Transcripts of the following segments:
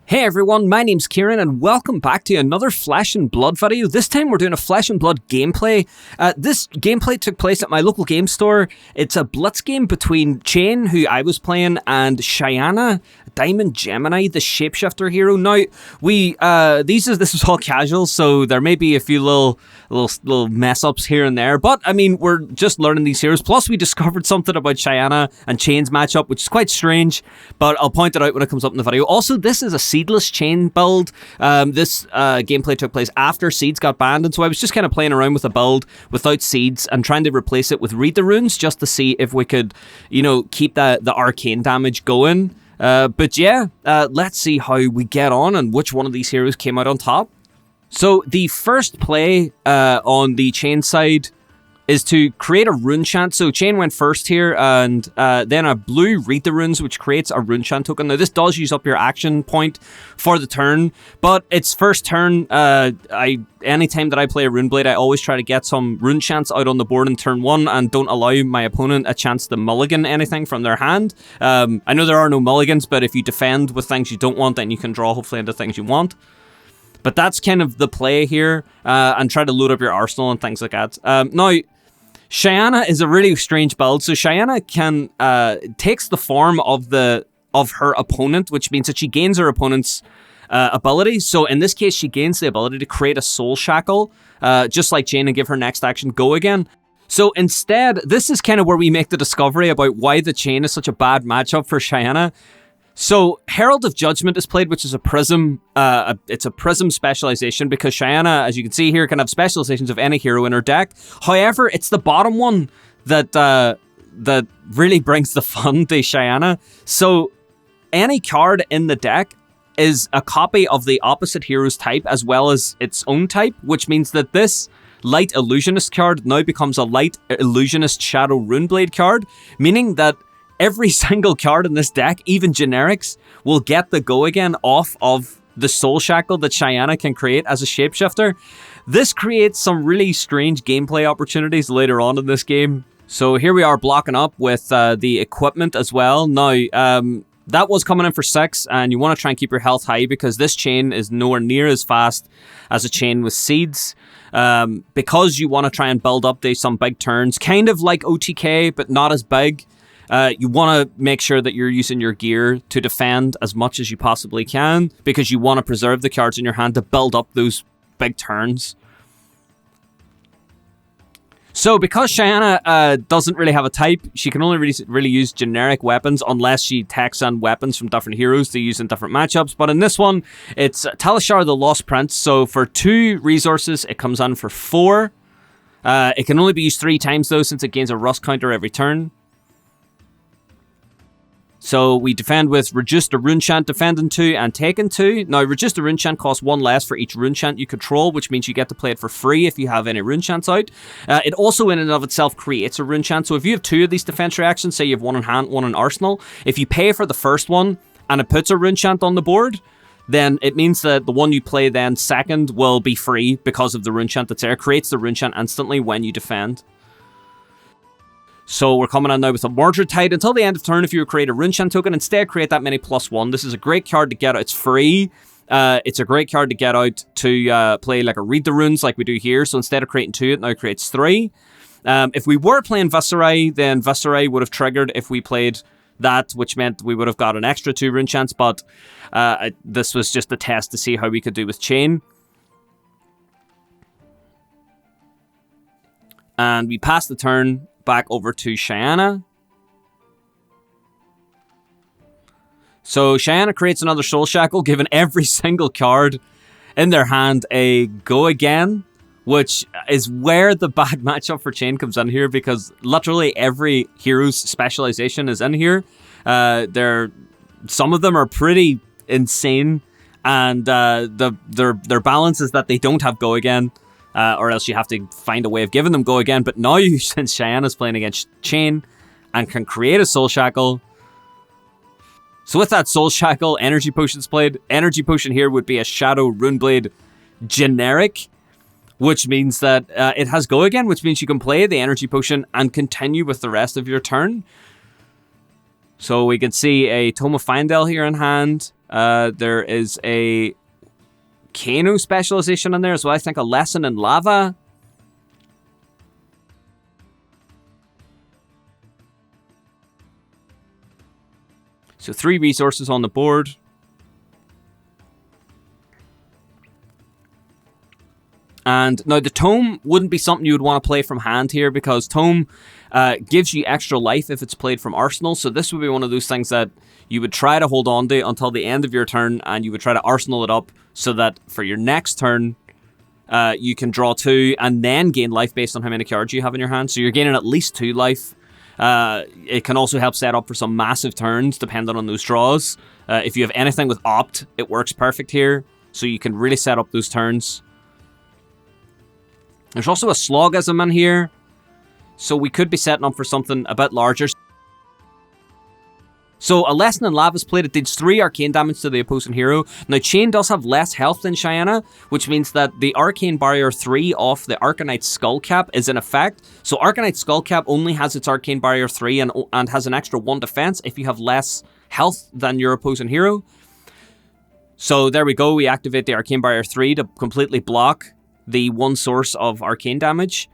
Hey everyone, my name's Kieran and welcome back to another Flesh and Blood video. This time we're doing a Flesh and Blood gameplay. This gameplay took place at my local game store. It's a blitz game between Chain, who I was playing, and Shyana, Diamond Gemini, the shapeshifter hero. Now, this is all casual, so there may be a few little mess ups here and there, but I mean, we're just learning these heroes. Plus, we discovered something about Shyana and Chain's matchup, which is quite strange, but I'll point it out when it comes up in the video. Also, this is a seedless Chain build. This gameplay took place after seeds got banned, and so I was just kind of playing around with a build without seeds and trying to replace it with Read the Runes just to see if we could, keep the arcane damage going. But yeah, let's see how we get on and which one of these heroes came out on top. So the first play on the Chain side is to create a rune chant. So Chain went first here, and then a blue Read the Runes, which creates a rune chant token. Now this does use up your action point for the turn, but its first turn, anytime that I play a Runeblade, I always try to get some rune chants out on the board in turn one and don't allow my opponent a chance to mulligan anything from their hand. I know there are no mulligans, but if you defend with things you don't want, then you can draw hopefully into things you want. But that's kind of the play here, and try to load up your arsenal and things like that. Now, Shyana is a really strange build. So Shyana takes the form of her opponent, which means that she gains her opponent's ability. So in this case, she gains the ability to create a soul shackle, just like Chain, and give her next action Go Again. So instead, this is kind of where we make the discovery about why the Chain is such a bad matchup for Shyana. So Herald of Judgment is played, which is a prism. It's a prism specialization because Shyana, as you can see here, can have specializations of any hero in her deck. However, it's the bottom one that really brings the fun to Shyana. So any card in the deck is a copy of the opposite hero's type as well as its own type, which means that this Light Illusionist card now becomes a Light Illusionist Shadow Runeblade card, meaning that every single card in this deck, even generics, will get the Go Again off of the Soul Shackle that Shyana can create as a shapeshifter. This creates some really strange gameplay opportunities later on in this game. So here we are blocking up with the equipment as well. Now, that was coming in for 6, and you want to try and keep your health high because this Chain is nowhere near as fast as a Chain with seeds. Because you want to try and build up to some big turns, kind of like OTK, but not as big. You want to make sure that you're using your gear to defend as much as you possibly can because you want to preserve the cards in your hand to build up those big turns. So because Shyana doesn't really have a type, she can only really use generic weapons unless she techs on weapons from different heroes to use in different matchups. But in this one, it's Talishar the Lost Prince. So for 2 resources, it comes on for 4. It can only be used 3 times though, since it gains a rust counter every turn. So we defend with Reduce the Rune Chant, Defending 2, and Taking 2. Now, Reduce the Rune Chant costs 1 less for each Rune Chant you control, which means you get to play it for free if you have any Rune Chants out. It also, in and of itself, creates a Rune Chant. So if you have 2 of these defense reactions, say you have 1 in hand, 1 in arsenal, if you pay for the first one and it puts a Rune Chant on the board, then it means that the one you play then second will be free because of the Rune Chant that's there. It creates the Rune Chant instantly when you defend. So we're coming on now with a Mordred Tide. Until the end of turn, if you create a Rune Chant token, instead create that many +1. This is a great card to get out. It's free. It's a great card to get out to play like a Read the Runes like we do here. So instead of creating 2, it now creates 3. If we were playing Viserai, then Viserai would have triggered if we played that, which meant we would have got an extra 2 Rune Chants, but this was just a test to see how we could do with Chain. And we pass the turn back over to Shyana. So Shyana creates another Soul Shackle, giving every single card in their hand a Go Again, which is where the bad matchup for Chain comes in here, because literally every hero's specialization is in here. Some of them are pretty insane, and their balance is that they don't have Go Again. Or else you have to find a way of giving them Go Again. But now, since Shyana's playing against Chain and can create a Soul Shackle. So with that Soul Shackle, Energy Potion's played. Energy Potion here would be a Shadow Runeblade generic, which means that it has Go Again, which means you can play the Energy Potion and continue with the rest of your turn. So we can see a Tome of Fyendel here in hand. There is a Kano specialization in there as well. I think a lesson in lava. So 3 resources on the board. And now the Tome wouldn't be something you would want to play from hand here, because Tome gives you extra life if it's played from Arsenal. So this would be one of those things that you would try to hold on to until the end of your turn, and you would try to Arsenal it up so that for your next turn, you can draw 2 and then gain life based on how many cards you have in your hand. So you're gaining at least 2 life. It can also help set up for some massive turns depending on those draws. If you have anything with Opt, it works perfect here. So you can really set up those turns. There's also a Slogism in here, so we could be setting up for something a bit larger. So a Lesson in Lava is played. It deals 3 arcane damage to the opposing hero. Now Chain does have less health than Cheyenne, which means that the Arcane Barrier 3 off the Arcanite Skullcap is in effect. So Arcanite Skullcap only has its Arcane Barrier 3 and has an extra 1 defense if you have less health than your opposing hero. So there we go. We activate the Arcane Barrier 3 to completely block the one source of arcane damage.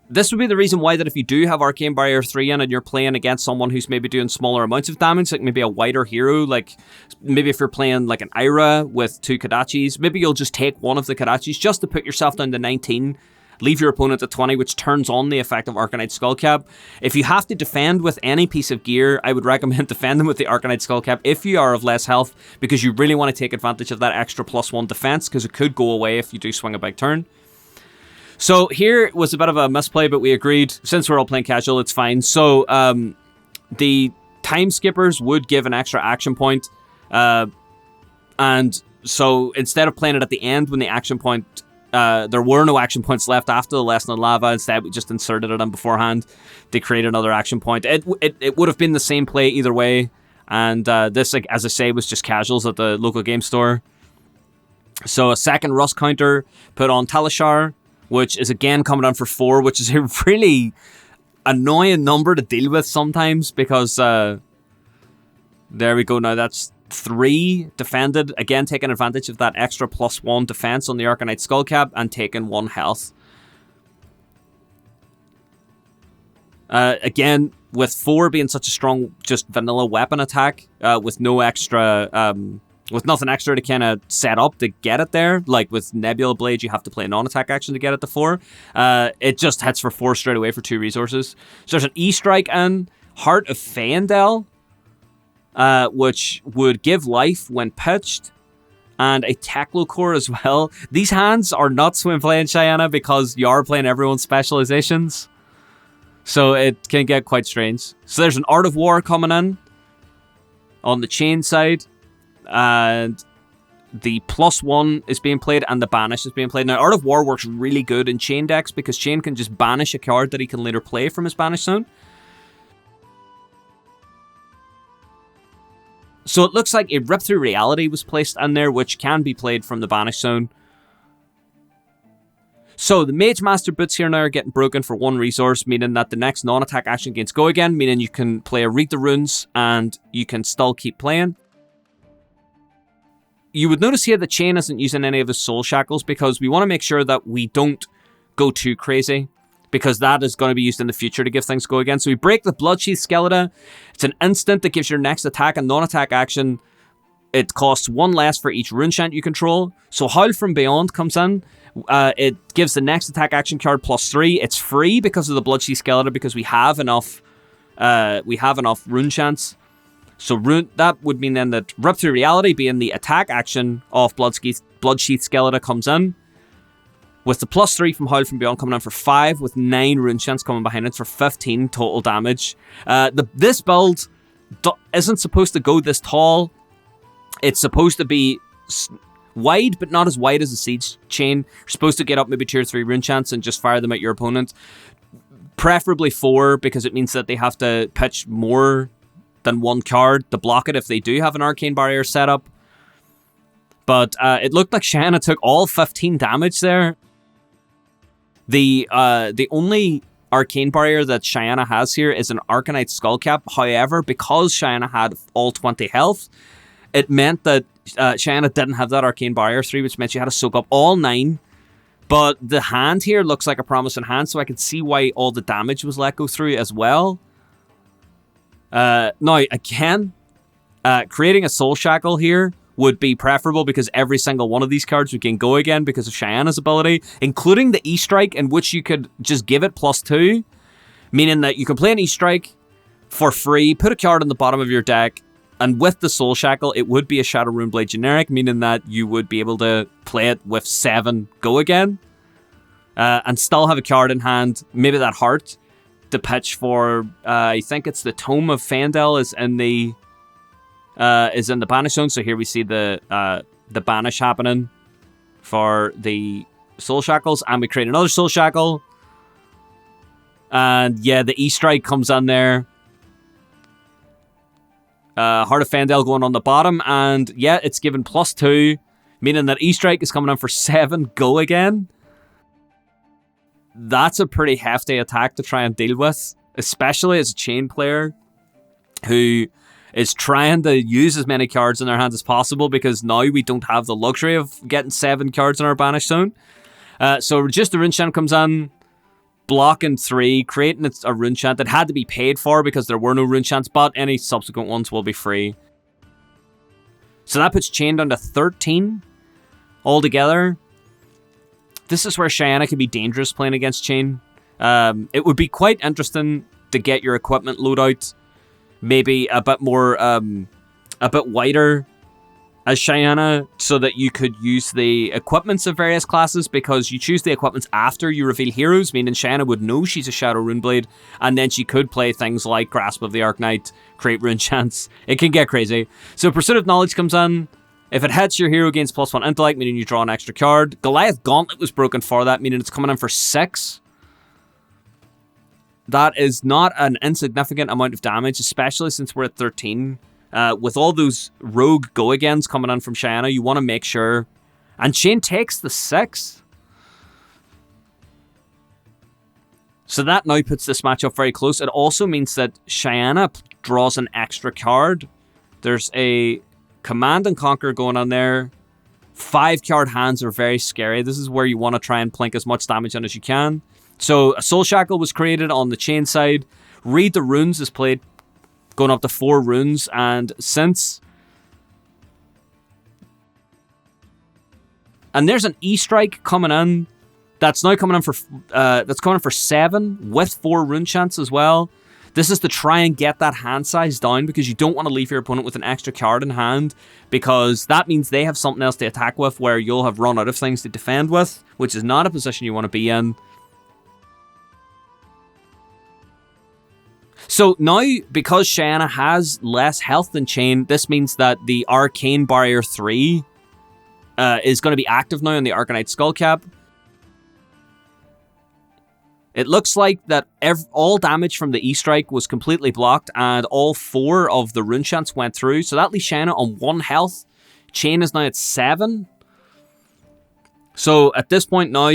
This would be the reason why that if you do have Arcane Barrier 3 in and you're playing against someone who's maybe doing smaller amounts of damage, like maybe a wider hero, like maybe if you're playing like an Ira with 2 Kodachis, maybe you'll just take one of the Kodachis just to put yourself down to 19, leave your opponent at 20, which turns on the effect of Arcanite Skullcap. If you have to defend with any piece of gear, I would recommend defending with the Arcanite Skullcap if you are of less health, because you really want to take advantage of that extra +1 defense, because it could go away if you do swing a big turn. So here was a bit of a misplay, but we agreed, since we're all playing casual, it's fine. So the Time Skippers would give an extra action point, and so instead of playing it at the end when the action point, there were no action points left after the Lesson in Lava. Instead, we just inserted it in beforehand to create another action point. It would have been the same play either way, and this, like as I say, was just casuals at the local game store. So a second Rust counter put on Talishar, which is again coming down for 4, which is a really annoying number to deal with sometimes, because there we go. Now that's 3 defended, again taking advantage of that extra +1 defense on the Arcanite Skullcap and taking 1 health. Again, with 4 being such a strong just vanilla weapon attack, with no extra with nothing extra to kind of set up to get it there, like with Nebula Blade you have to play a non-attack action to get it to 4, it just hits for 4 straight away for 2 resources. So there's an E-Strike in Heart of Feyendel, which would give life when pitched, and a Teklo Core as well. These hands are nuts when playing Cheyenne, because you are playing everyone's specializations, so it can get quite strange. So there's an Art of War coming in on the Chain side, and the +1 is being played and the Banish is being played. Now Art of War works really good in Chain decks, because Chain can just banish a card that he can later play from his Banish zone. So it looks like a Rip Through Reality was placed in there, which can be played from the Banish zone. So the Mage Master boots here now are getting broken for 1 resource, meaning that the next non-attack action gains go again, meaning you can play a Read the Runes and you can still keep playing. You would notice here that Chain isn't using any of his Soul Shackles, because we want to make sure that we don't go too crazy, because that is going to be used in the future to give things go again. So we break the Bloodsheath Skeleton. It's an instant that gives your next attack and non-attack action. It costs 1 less for each Runechant you control. So Howl from Beyond comes in. It gives the next attack action card +3. It's free because of the Bloodsheath Skeleton, because we have enough Runechants. So that would mean then that Rip Through Reality, being the attack action of Bloodsheath Skeleton, comes in, with the +3 from Howl from Beyond coming in for 5, with 9 Runechants coming behind it for 15 total damage. This build isn't supposed to go this tall. It's supposed to be wide, but not as wide as a Siege Chain. You're supposed to get up maybe 2 or 3 Runechants and just fire them at your opponent. Preferably 4, because it means that they have to pitch more than 1 card to block it if they do have an Arcane Barrier set up. But it looked like Cheyenne took all 15 damage there. The only Arcane Barrier that Cheyenne has here is an Arcanite Skullcap. However, because Cheyenne had all 20 health, it meant that Cheyenne didn't have that Arcane Barrier 3, which meant you had to soak up all 9. But the hand here looks like a promising hand, so I can see why all the damage was let go through as well. Now, again, creating a Soul Shackle here would be preferable because every single one of these cards would gain Go Again because of Cheyenne's ability, including the E-Strike, in which you could just give it +2, meaning that you can play an E-Strike for free, put a card on the bottom of your deck, and with the Soul Shackle, it would be a Shadow Runeblade generic, meaning that you would be able to play it with 7 Go Again, and still have a card in hand, maybe that heart, to pitch for, I think it's the Tome of Fandel is in the Banish Zone. So here we see the Banish happening for the Soul Shackles, and we create another Soul Shackle. And yeah, the E-Strike comes on there. Heart of Fandel going on the bottom, and yeah, it's given +2, meaning that E-Strike is coming in for 7 Go Again. That's a pretty hefty attack to try and deal with, especially as a chain player who is trying to use as many cards in their hand as possible, because now we don't have the luxury of getting 7 cards in our Banish Zone. So just the Rune Chant comes in, blocking 3, creating a Rune Chant that had to be paid for because there were no Rune Chants, but any subsequent ones will be free. So that puts Chain down to 13 altogether. This is where Cheyenne can be dangerous playing against Chain. It would be quite interesting to get your equipment loadout maybe a bit more, a bit wider as Cheyenne, so that you could use the equipments of various classes, because you choose the equipments after you reveal heroes, meaning Cheyenne would know she's a Shadow Runeblade, and then she could play things like Grasp of the Arknight, create Rune Chants. It can get crazy. So Pursuit of Knowledge comes in. If it hits, your hero gains +1 intellect, meaning you draw an extra card. Goliath Gauntlet was broken for that, meaning it's coming in for 6. That is not an insignificant amount of damage, especially since we're at 13. With all those rogue Go-Agains coming in from Cheyenne, you want to make sure. And Chain takes the 6. So that now puts this matchup very close. It also means that Cheyenne draws an extra card. There's a Command and Conquer going on there. 5-card hands are very scary. This is where you want to try and plink as much damage in as you can. So a Soul Shackle was created on the Chain side. Read the Runes is played, going up to 4 runes, and since... And there's an E-Strike coming in. That's now coming in for 7 with 4 Rune Chants as well. This is to try and get that hand size down, because you don't want to leave your opponent with an extra card in hand, because that means they have something else to attack with where you'll have run out of things to defend with, which is not a position you want to be in. So now, because Cheyenne has less health than Chain, this means that the Arcane Barrier 3 is going to be active now on the Arcanite Skullcap. It looks like that all damage from the E-Strike was completely blocked, and all 4 of the Rune Chants went through. So that leaves Cheyenne on 1 health. Chain is now at 7. So at this point now,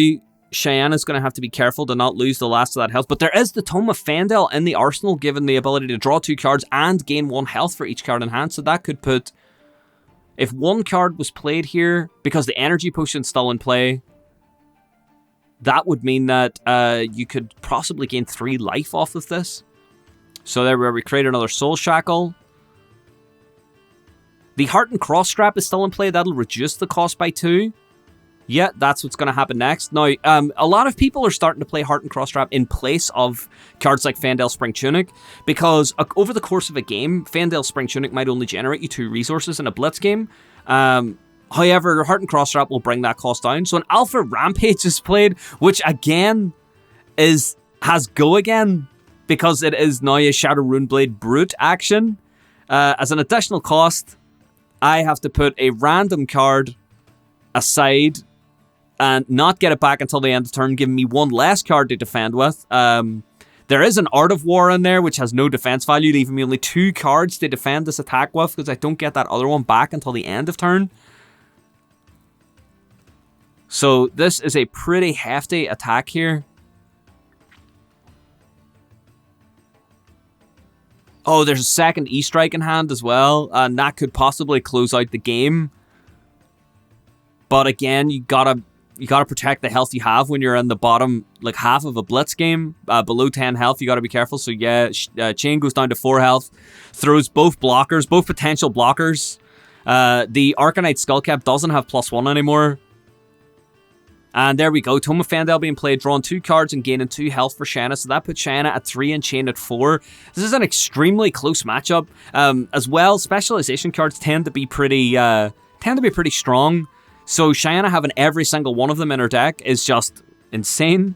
Cheyenne is going to have to be careful to not lose the last of that health. But there is the Tome of Fandel in the arsenal, given the ability to draw 2 cards and gain 1 health for each card in hand. So that could put... If 1 card was played here, because the Energy Potion's still in play, that would mean that you could possibly gain 3 life off of this. So there we create another Soul Shackle. The Heart and Cross Strap is still in play. That'll reduce the cost by 2. Yeah, that's what's going to happen next. Now, a lot of people are starting to play Heart and Cross Strap in place of cards like Fandel Spring Tunic, because over the course of a game, Fandel Spring Tunic might only generate you 2 resources in a Blitz game. However, Heart and Cross Strap will bring that cost down. So an Alpha Rampage is played, which again has Go Again, because it is now a Shadow Runeblade Brute action. As an additional cost, I have to put a random card aside and not get it back until the end of turn, giving me 1 less card to defend with. There is an Art of War in there, which has no defense value, leaving me only 2 cards to defend this attack with, because I don't get that other one back until the end of turn. So this is a pretty hefty attack here. Oh, there's a second E-Strike in hand as well, and that could possibly close out the game. But again, you gotta protect the health you have when you're in the bottom, like, half of a Blitz game. Below 10 health, you gotta be careful. So yeah, Chain goes down to 4 health, throws both blockers, both potential blockers. The Arcanite Skullcap doesn't have +1 anymore. And there we go. Tome of Fendel being played, drawing 2 cards and gaining 2 health for Shanna. So that puts Shanna at 3 and Chain at 4. This is an extremely close matchup. As well, specialization cards tend to be pretty strong. So Shanna having every single one of them in her deck is just insane.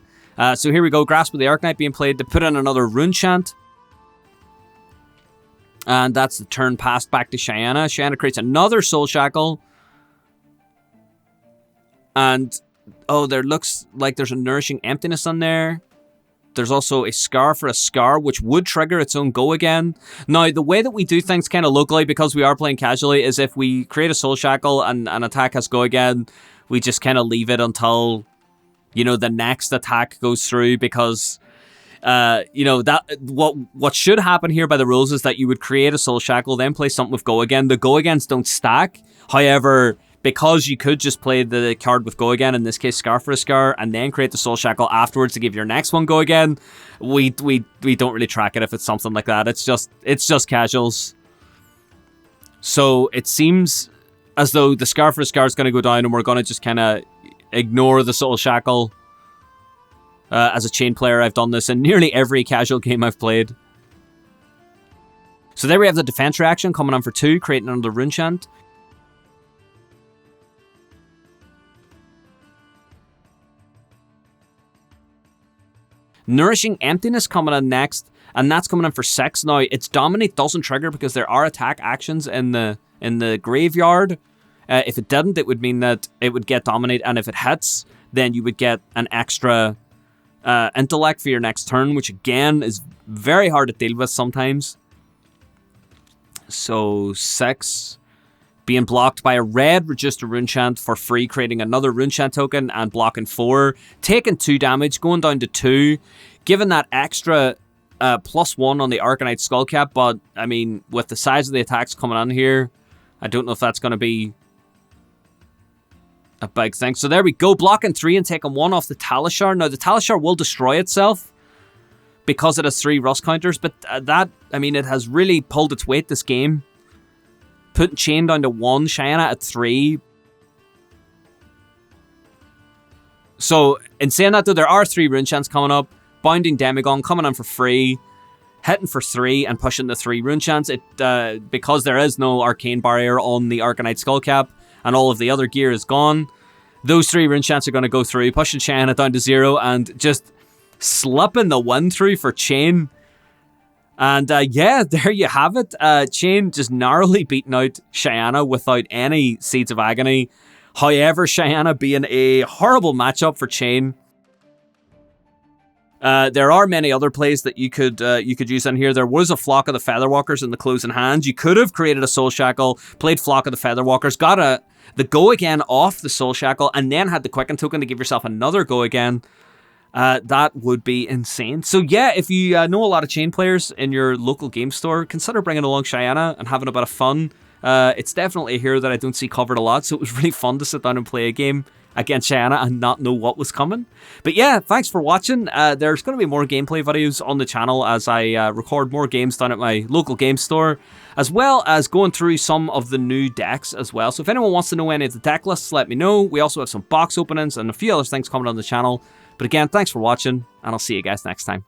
So here we go. Grasp of the Arcanite being played to put in another Rune Chant. And that's the turn passed back to Shanna. Shanna creates another Soul Shackle. And oh, there looks like there's a Nourishing Emptiness on there. There's also a Scar for a Scar, which would trigger its own Go Again. Now, the way that we do things kind of locally, because we are playing casually, is if we create a Soul Shackle and an attack has Go Again, we just kind of leave it until, you know, the next attack goes through, because, you know, that what should happen here by the rules is that you would create a Soul Shackle, then play something with Go Again. The Go Agains don't stack. However, because you could just play the card with Go Again, in this case Scar for a Scar, and then create the Soul Shackle afterwards to give your next one Go Again, we don't really track it if it's something like that. It's just casuals. So it seems as though the Scar for a Scar is going to go down, and we're going to just kind of ignore the Soul Shackle. As a Chain player, I've done this in nearly every casual game I've played. So there we have the defense reaction coming on for 2, creating another Rune Chant. Nourishing Emptiness coming in next, and that's coming in for 6. Now, its Dominate doesn't trigger because there are attack actions in the graveyard. If it didn't, it would mean that it would get Dominate, and if it hits, then you would get an extra Intellect for your next turn, which again is very hard to deal with sometimes. So 6 being blocked by a red, reduced a Rune Chant for free, creating another Rune Chant token and blocking 4, taking 2 damage, going down to 2, given that extra +1 on the Arcanite Skullcap. But I mean, with the size of the attacks coming on here, I don't know if that's going to be a big thing. So there we go, blocking 3 and taking 1 off the Talishar. Now the Talishar will destroy itself because it has 3 Rust counters, but that, I mean, it has really pulled its weight this game. Putting Chain down to 1, Shanna at 3. So, in saying that though, there are 3 Rune Chants coming up. Bounding Demigod coming on for free. Hitting for 3 and pushing the 3 Rune Chants. Because there is no Arcane Barrier on the Arcanite Skullcap and all of the other gear is gone, those 3 Rune Chants are going to go through, pushing Shanna down to 0 and just slipping the win through for Chain. And yeah, there you have it. Chain just narrowly beating out Shanna without any Seeds of Agony. However, Shanna being a horrible matchup for Chain. There are many other plays that you could use in here. There was a Flock of the Featherwalkers in the closing hand. You could have created a Soul Shackle, played Flock of the Featherwalkers, got the Go Again off the Soul Shackle, and then had the Quicken token to give yourself another Go Again. That would be insane. So yeah, if you know a lot of Chain players in your local game store, consider bringing along Shanna and having a bit of fun. It's definitely a hero that I don't see covered a lot, so it was really fun to sit down and play a game against Shanna and not know what was coming. But yeah, thanks for watching. There's going to be more gameplay videos on the channel as I record more games down at my local game store, as well as going through some of the new decks as well. So if anyone wants to know any of the deck lists, let me know. We also have some box openings and a few other things coming on the channel. But again, thanks for watching, and I'll see you guys next time.